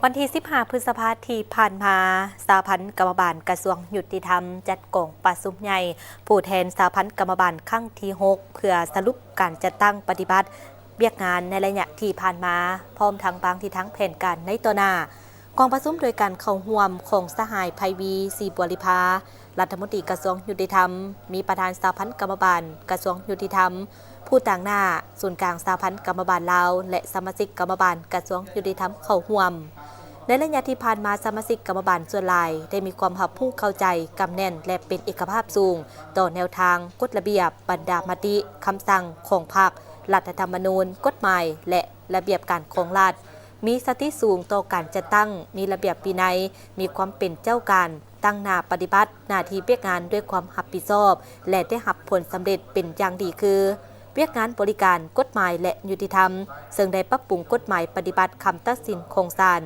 วันที่15 พฤษภาคมที่ผ่านมาสหพันธ์กรรมบาลกระทรวงยุติธรรมจัดกองประชุมใหญ่ผู้แทนสหพันธ์กรรมบาลครั้งที่ 6 เพื่อสรุปการจัดตั้งปฏิบัติเบียกงานในระยะที่ผ่านมาพร้อมทั้งบางที่ทั้งแผนการในตัวหน้ากองประชุมโดยการเข้าร่วมของสหายไพวีศรีบัวริภารัฐมนตรีกระทรวงยุติธรรมมีประธานสหพันธ์กรรมบาลกระทรวงยุติธรรมผู้ต่างหน้าศูนย์กลางสหพันธ์กรรมบาลลาวและสมาชิกกรรมบาลกระทรวงยุติธรรมเข้าร่วมในระยะที่ผ่านมาสมาชิกกรรมบาลส่วนหลายได้มีความหับผู้เข้าใจกำแน่นและเป็นเอกภาพสูงต่อแนวทางกฎระเบียบบรรดามติคำสั่งของพรรครัฐธรรมนูญกฎหมายและระเบียบการของรัฐมีสติสูงต่อการจัดตั้งมีระเบียบวินัยมีความเป็นเจ้าการตั้งหน้าปฏิบัติหน้าที่เปียกงานด้วยความรับผิดชอบและได้รับผลสำเร็จเป็นอย่างดีคือเปียกงานบริการกฎหมายและยุติธรรมซึ่งได้ปรับปรุงกฎหมายปฏิบัติคำตัดสินโครงสร้าง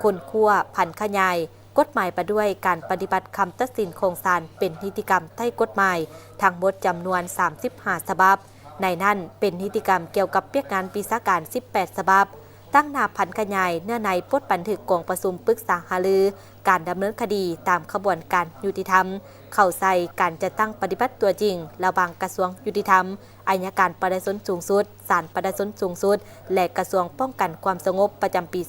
คนขั้วพันขยายกฎหมายประด้วยการปฏิบัติคำตัดสินโครงสร้างเป็นนิติกรรมใต้กฎหมายทั้งหมดจำนวน35ฉบับในนั้นเป็นนิติกรรมเกี่ยวกับเปียกงานปีศาการ18ฉบับตั้งหน้าพันขยายเนื้อในปดบันทึกกองประชุมปรึกษาหารือการดำเนินคดีตามขบวนการยุติธรรมเข้าใส่การจะตั้งปฏิบัติตัวจริงระหว่างกระทรวงยุติธรรมอัยการประชาชนสูงสุดศาลประชาชนสูงสุดและกระทรวงป้องกันความสงบประจำปี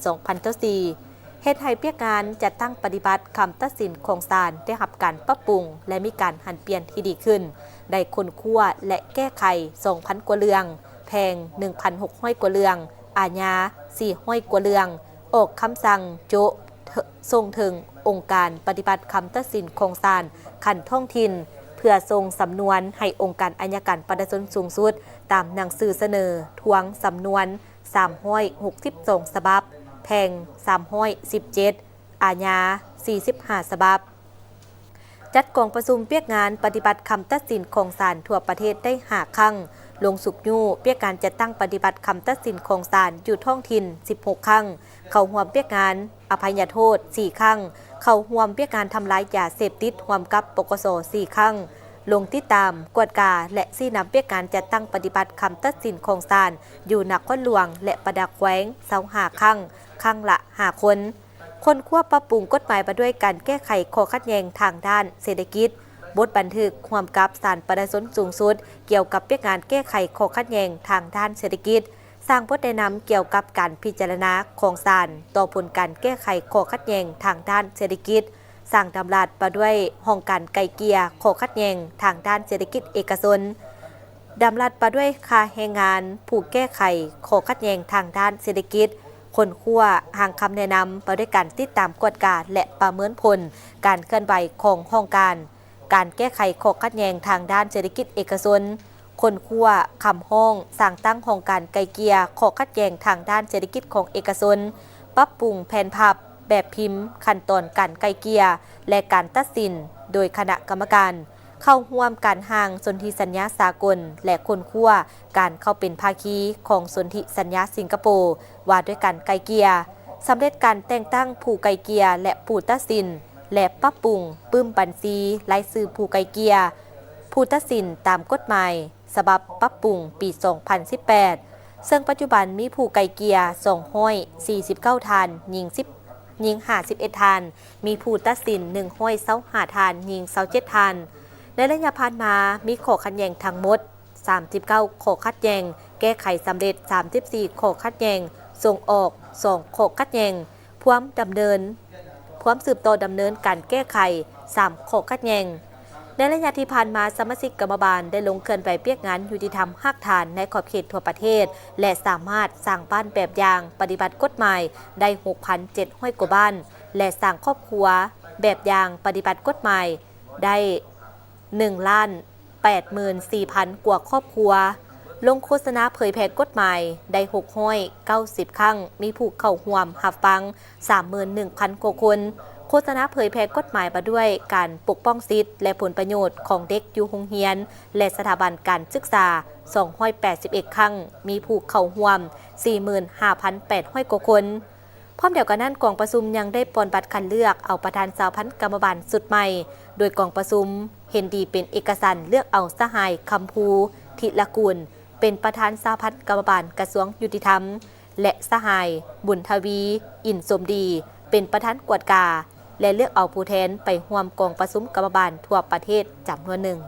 2004เฮ็ดให้เปียกงานจัดตั้งปฏิบัติคำตัดสินของศาลได้รับการปรับปรุงและมีการหันเปลี่ยนที่ดีขึ้นได้คนคั่วและแก้ไข 2,000 กว่าเรื่องแพง 1,600 กว่าเรื่องอาญา400 กว่าเรื่องออกคำสั่งโจะส่งถึงองค์การปฏิบัติคำตัดสินของศาลขั้นท้องถิ่นเพื่อส่งสำนวนให้องค์การอัยการประชาชนสูงสุดตามหนังสือเสนอทวงสำนวน362ฉบับแพง317อาญา45ฉบับจัดกองประชุมเปียกงานปฏิบัติคำตัดสินของศาลทั่วประเทศได้5 ครั้งลงสุกยู่เปียกการจัดตั้งปฏิบัติคำตัดสินของศาลอยู่ท้องถิ่น16 ครั้งเข้าร่วมเปียกงานอภัยโทษ4 ครั้งเข้าร่วมเปียกการทำลายยาเสพติดร่วมกับปกส4 ครั้งลงติดตามกวดกาและซี่นำเปียกการจัดตั้งปฏิบัติคำตัดสินของศาลอยู่นครหลวงและประดักแขวง25 ครั้งครั้งละ5 คนควบปรับปรุงกฎหมายมาด้วยการแก้ไขข้อขัดแย้งทางด้านเศรษฐกิจบทบันทึกร่วมกับศาลประชาชนสูงสุดเกี่ยวกับเปียกงานแก้ไขข้อขัดแย้งทางด้านเศรษฐกิจสร้างบทแนะนำเกี่ยวกับการพิจารณาของศาลต่อผลการแก้ไขข้อขัดแย้งทางด้านเศรษฐกิจสร้างดำรัสมาด้วยห้องการไกล่เกลี่ยข้อขัดแย้งทางด้านเศรษฐกิจเอกชนดำรัสมาด้วยค่าแรงงานผู้แก้ไขข้อขัดแย้งทางด้านเศรษฐกิจคนขั้วหางคำแนะนำมาด้วยการติดตามกวดกาและประเมินผลการเคลื่อนไหวของห้องการแก้ไขข้อขัดแย้งทางด้านเศรษฐกิจเอกชนคนขั้วคำห้องสร้างตั้งห้องการไกล่เกลี่ยข้อขัดแย้งทางด้านเศรษฐกิจของเอกชนปรับปรุงแผนภาพแบบพิมพ์ขั้นตอนการไกล่เกลี่ยและการตัดสินโดยคณะกรรมการเข้าร่วมการห่างสนธิสัญญาสากลและคนขั้วการเข้าเป็นภาคีของสนธิสัญญาสิงคโปร์ว่าด้วยการไกล่เกลี่ยสำเร็จการแต่งตั้งผู้ไกล่เกลี่ยและผู้ตัดสินและปรับปรุงปื้มบัญชีรายชื่อผู้ไกล่เกลี่ยผู้ตัดสินตามกฎหมายฉบับปรับปรุงปี2018ซึ่งปัจจุบันมีผู้ไกล่เกลี่ย249 ทานหญิง51 ทานมีผู้ตัดสิน125 ทานหญิง27 ทานในระยะผ่านมามีข้อขัดแย้งทั้งหมด39ข้อขัดแย้งแก้ไขสำเร็จ34ข้อขัดแย้งส่งออก2ข้อขัดแย้งพร้อมสืบต่อดำเนินการแก้ไข3ข้อขัดแย้งในระยะที่ผ่านมาสมาชิกกรรมบาลได้ลงเคลื่อนไหวเปียกงานยุติธรรมหักฐานในขอบเขตทั่วประเทศและสามารถสร้างบ้านแบบอย่างปฏิบัติกฎหมายได้ 6,700 กว่าบ้านและสร้างครอบครัวแบบอย่างปฏิบัติกฎหมายได้1,84,000 กว่าครอบครัวลงโฆษณาเผยแพร่กฎหมายได้690 ครั้งมีผู้เข้าร่วมรับฟัง 31,000 กว่าคนโฆษณาเผยแพร่กฎหมายมาด้วยการปกป้องสิทธิและผลประโยชน์ของเด็กอยู่โรงเรียนและสถาบันการศึกษา281 ครั้งมีผู้เข้าร่วม 45,800 กว่าคนพร้อมเดียวกันนั้นกองประชุมยังได้ปอนบัตรคัดเลือกเอาประธานสหพันธ์กรรมบาลสุดใหม่โดยกองประชุมเห็นดีเป็นเอกสารเลือกเอาสหายคำภูธิละกุลเป็นประธานสหพันธ์กรรมบาลกระทรวงยุติธรรม และสหาย บุญทวี อินสมดี เป็นประธานกวดกา และเลือกเอาผู้แทนไปร่วมกองประชุมกรรมบาลทั่วประเทศจำนวนหนึ่ง